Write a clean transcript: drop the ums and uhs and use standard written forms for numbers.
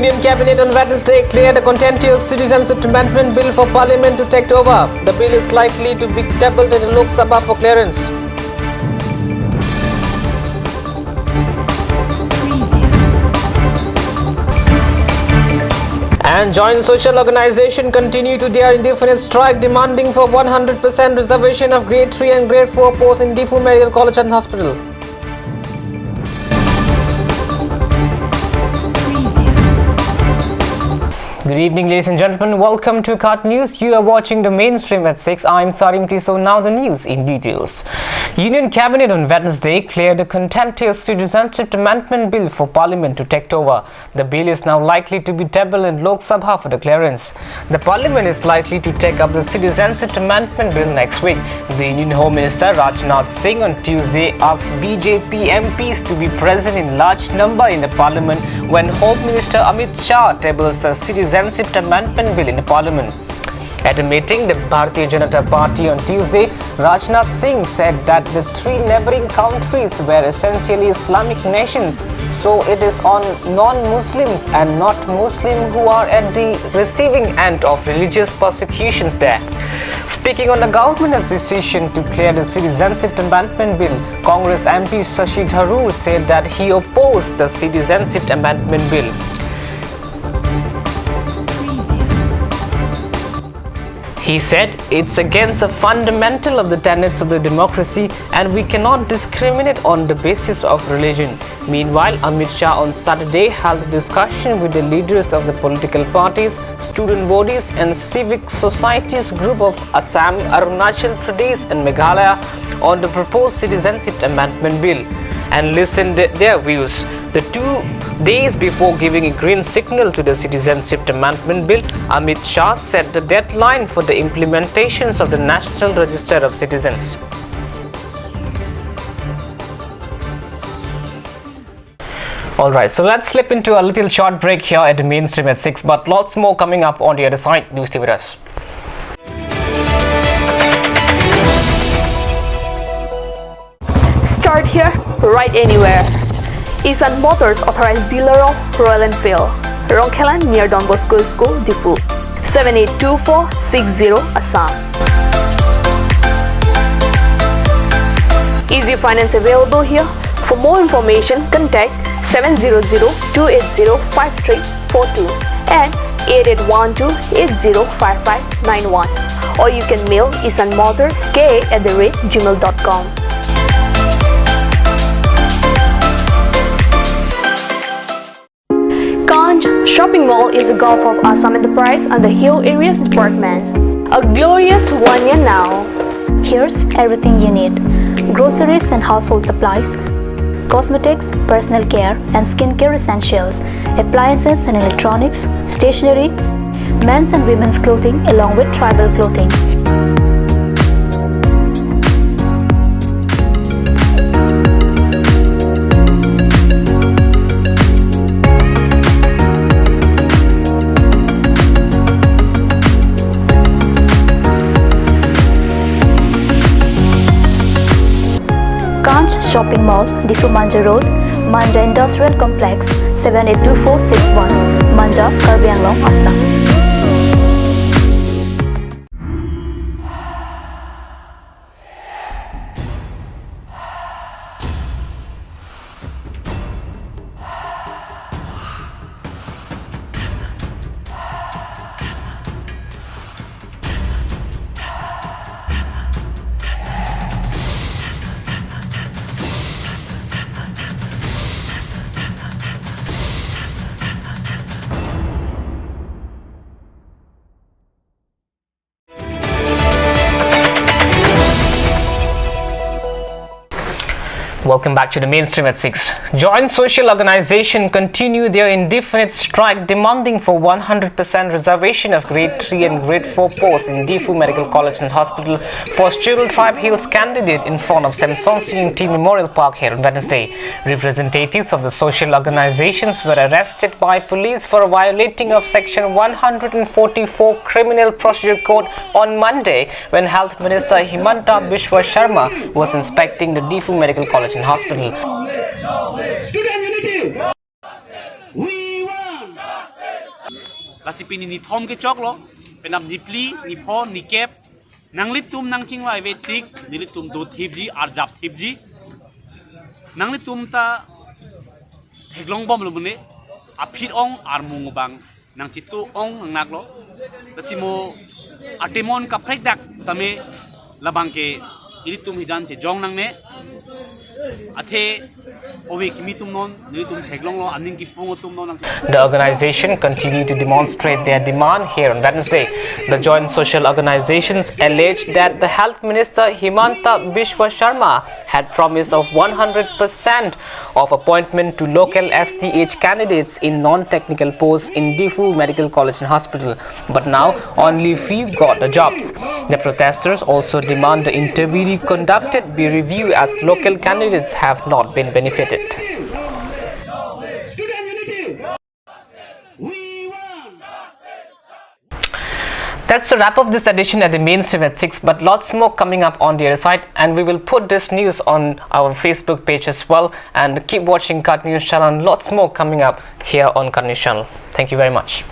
Union Cabinet on Wednesday cleared a contentious Citizenship Amendment Bill for Parliament to take over. The bill is likely to be tabled in the Lok Sabha for clearance. And joint social organization continue to their indefinite strike demanding for 100% reservation of grade 3 and grade 4 posts in Diffu Medical College and Hospital. Good evening, ladies and gentlemen. Welcome to CAT News. You are watching the mainstream at 6. I am Sarim Tiso. Now the news in details. Union Cabinet on Wednesday cleared a contentious Citizenship Amendment Bill for Parliament to take over. The bill is now likely to be tabled in Lok Sabha for the clearance. The Parliament is likely to take up the Citizenship Amendment Bill next week. The Union Home Minister Rajnath Singh on Tuesday asked BJP MPs to be present in large number in the Parliament when Home Minister Amit Shah tables the Citizenship Amendment Bill in the Parliament. At a meeting, the Bharatiya Janata Party on Tuesday, Rajnath Singh said that the three neighboring countries were essentially Islamic nations, so it is on non-Muslims and not Muslims who are at the receiving end of religious persecutions there. Speaking on the government's decision to clear the Citizenship Amendment Bill, Congress MP Shashi Tharoor said that he opposed the Citizenship Amendment Bill. He said it's against the fundamental of the tenets of the democracy and we cannot discriminate on the basis of religion. Meanwhile, Amit Shah on Saturday held a discussion with the leaders of the political parties, student bodies and civic societies group of Assam, Arunachal Pradesh and Meghalaya on the proposed Citizenship Amendment Bill and listened to their views. The 2 days before giving a green signal to the Citizenship Amendment Bill, Amit Shah set the deadline for the implementations of the National Register of Citizens. Alright, so let's slip into a little short break here at the mainstream at 6, but lots more coming up on the other side. Do stay with us. Start here, right anywhere. Isan Motors authorized dealer of Royal Enfield, Rongkhelan near Don Bosco School, Diffu, 782460 Assam. Easy finance available here. For more information, contact 700-280-5342 and 8812-805591 or you can mail isanmotorsk@gmail.com. Kanj Shopping Mall is a Gulf of Assam enterprise and the Hill Areas Department. A glorious 1 year now. Here's everything you need: groceries and household supplies, cosmetics, personal care and skincare essentials, appliances and electronics, stationery, men's and women's clothing along with tribal clothing. Kanj Shopping Mall, Diffu Manja Road, Manja Industrial Complex, 782461, Manja, Karbi Anglong, Assam. Welcome back to the mainstream at 6. Joint social organization continue their indefinite strike demanding for 100% reservation of grade 3 and grade 4 posts in Diffu Medical College and Hospital for Chirul Tribe Hills candidate in front of Samson Singh T Memorial Park here on Wednesday. Representatives of the social organizations were arrested by police for violating of section 144 Criminal Procedure Code on Monday when Health Minister Himanta Biswa Sharma was inspecting the Diffu Medical College and Hospital. Student unity. We want lasipini ni thom ke chok lo penam dipli ni pho ni kep nanglit tum nang chingwa ve tik nilit tum do thipji arjap thipji nanglit tum ta heglong bom lo mune aphit ong armung bang nang chitu ong nang nak lo lasimo atemon ka prek dak tame labang ke nilit tum hijan che jong nang ne athe owe kimi tum non nilit tum heglong lo aning ki pung tum non. The organization continued to demonstrate their demand here on Wednesday. The joint social organizations alleged that the Health Minister Himanta Biswa Sharma had promised of 100% of appointment to local STH candidates in non-technical posts in Difu Medical College and Hospital, but now only few got the jobs. The protesters also demand the interview conducted be reviewed as local candidates have not been benefited. That's a wrap of this edition at the mainstream at 6, but lots more coming up on the other side, and we will put this news on our Facebook page as well. And keep watching Cut News Channel, lots more coming up here on Cut News Channel. Thank you very much.